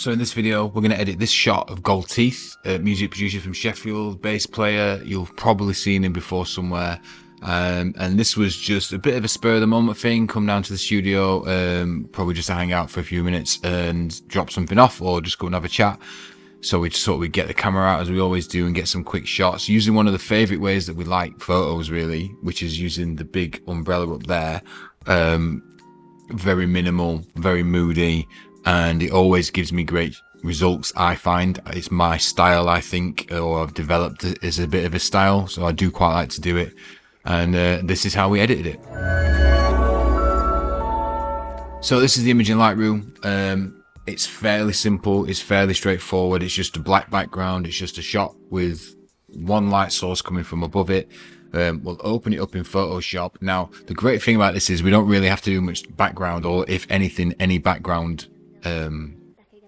So in this video, we're going to edit this shot of Goldteeth, a music producer from Sheffield, bass player. You've probably seen him before somewhere. And this was just a bit of a spur of the moment thing. Come down to the studio, probably just to hang out for a few minutes and drop something off, or just go and have a chat. So we just thought we'd get the camera out as we always do and get some quick shots, using one of the favourite ways that we like photos really, which is using the big umbrella up there. Very minimal, very moody, and it always gives me great results. I find it's my style, I think, or I've developed it as a bit of a style, so I do quite like to do it. And this is how we edited it. So this is the image in Lightroom. It's fairly simple, it's fairly straightforward. It's just a black background, it's just a shot with one light source coming from above it. We'll open it up in Photoshop. Now, the great thing about this is we don't really have to do much background, or if anything, any background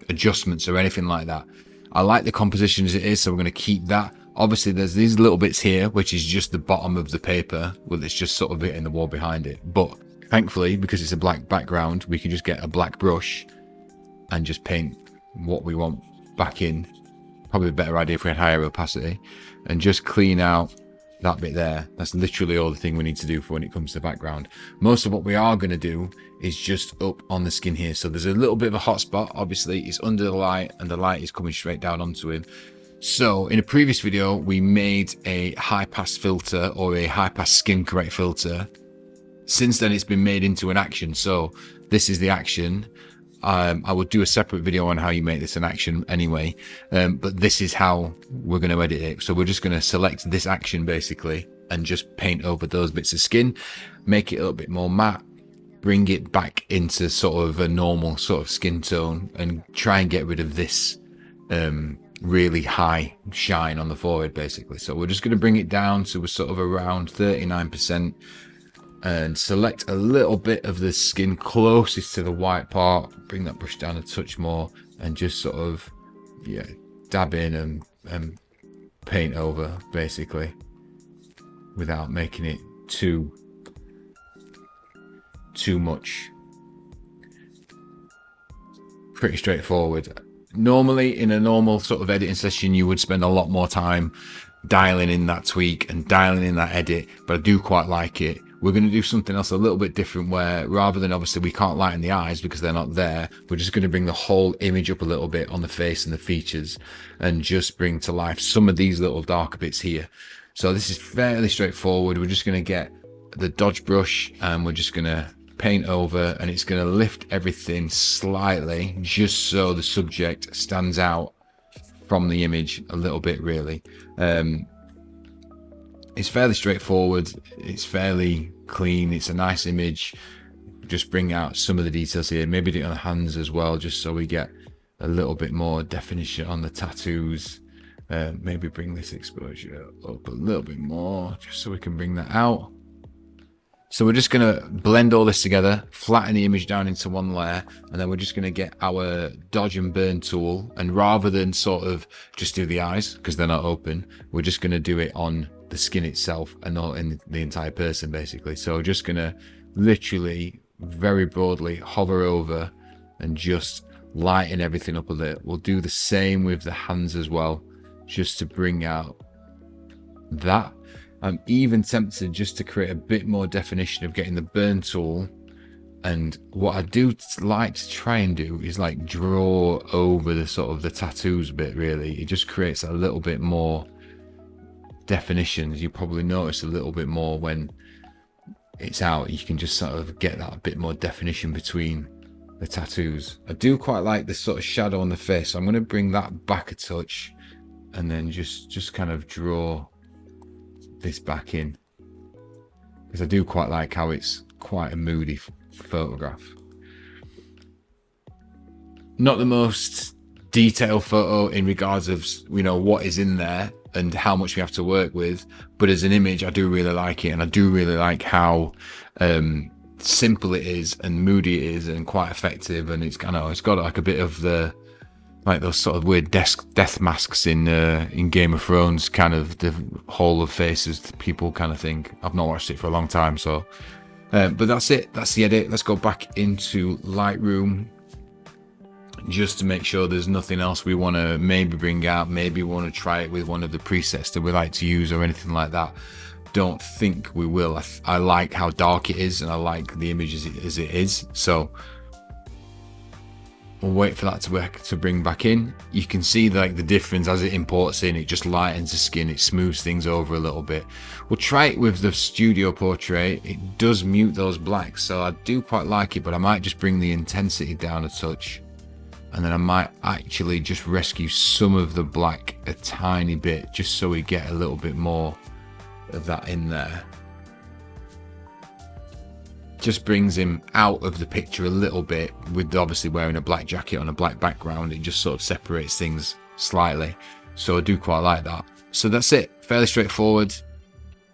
adjustments or anything like that. I like the composition as it is, so we're going to keep that. Obviously, there's these little bits here, which is just the bottom of the paper. Well, it's just sort of bit in the wall behind it. But thankfully, because it's a black background, we can just get a black brush and just paint what we want back in. Probably a better idea if we had higher opacity, and just clean out that bit there. That's literally all the thing we need to do for when it comes to background. Most of what we are going to do is just up on the skin here. So there's a little bit of a hot spot. Obviously, it's under the light, and the light is coming straight down onto him. So in a previous video, we made a high pass filter, or a high pass skin correct filter. Since then, it's been made into an action. So this is the action. I will do a separate video on how you make this an action anyway, but this is how we're going to edit it. So we're just going to select this action basically and just paint over those bits of skin, make it a little bit more matte, bring it back into sort of a normal sort of skin tone, and try and get rid of this really high shine on the forehead basically. So we're just going to bring it down to a sort of around 39%. And select a little bit of the skin closest to the white part, bring that brush down a touch more, and just sort of, yeah, dab in and paint over basically, without making it too much. Pretty straightforward. Normally, in a normal sort of editing session, you would spend a lot more time dialing in that tweak and dialing in that edit, but I do quite like it. We're going to do something else a little bit different, where rather than, obviously we can't lighten the eyes because they're not there, we're just going to bring the whole image up a little bit on the face and the features, and just bring to life some of these little darker bits here. So this is fairly straightforward. We're just going to get the dodge brush and we're just going to paint over, and it's going to lift everything slightly just so the subject stands out from the image a little bit really. It's fairly straightforward, it's fairly clean, it's a nice image. Just bring out some of the details here, maybe do it on the hands as well, just so we get a little bit more definition on the tattoos. Maybe bring this exposure up a little bit more, just so we can bring that out. So we're just going to blend all this together, flatten the image down into one layer, and then we're just going to get our dodge and burn tool, and rather than sort of just do the eyes because they're not open, we're just going to do it on the skin itself and not in the entire person basically. So just going to literally very broadly hover over and just lighten everything up a little. We'll do the same with the hands as well, just to bring out that. I'm even tempted just to create a bit more definition of getting the burn tool, and what I do like to try and do is like draw over the sort of the tattoos bit really. It just creates a little bit more definitions. You probably notice a little bit more when it's out, you can just sort of get that bit more definition between the tattoos. I do quite like this sort of shadow on the face, so I'm going to bring that back a touch and then just kind of draw this back in, because I do quite like how it's quite a moody photograph. Not the most detailed photo in regards of, you know, what is in there and how much we have to work with, but as an image I do really like it, and I do really like how simple it is and moody it is and quite effective. And it's kind of, it's got like a bit of the, like those sort of weird death masks in Game of Thrones, kind of the whole of faces people kind of thing. I've not watched it for a long time, so but that's it, that's the edit. Let's go back into Lightroom, just to make sure there's nothing else we want to maybe bring out. Maybe we want to try it with one of the presets that we like to use or anything like that. Don't think we will. I like how dark it is, and I like the image as it is. So we'll wait for that to bring back in. You can see like the difference as it imports in. It just lightens the skin, it smooths things over a little bit. We'll try it with the studio portrait. It does mute those blacks, so I do quite like it, but I might just bring the intensity down a touch, and then I might actually just rescue some of the black a tiny bit, just so we get a little bit more of that in there. Just brings him out of the picture a little bit, with obviously wearing a black jacket on a black background. It just sort of separates things slightly, so I do quite like that. So that's it, fairly straightforward.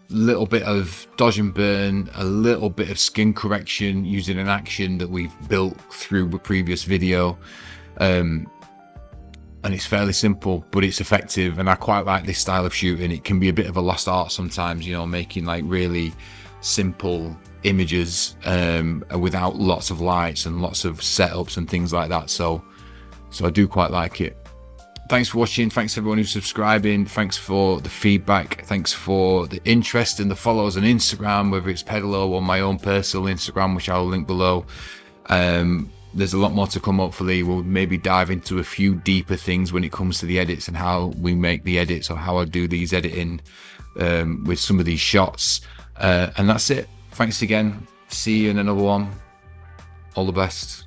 Little bit of dodge and burn, a little bit of skin correction using an action that we've built through the previous video, and it's fairly simple, but it's effective, and I quite like this style of shooting. It can be a bit of a lost art sometimes, you know, making like really simple images without lots of lights and lots of setups and things like that. So I do quite like it. Thanks for watching. Thanks to everyone who's subscribing. Thanks for the feedback. Thanks for the interest and the follows on Instagram, whether it's Pedalo or my own personal Instagram, which I'll link below. There's a lot more to come. Hopefully we'll maybe dive into a few deeper things when it comes to the edits and how we make the edits, or how I do these editing with some of these shots. And that's it. Thanks again. See you in another one. All the best.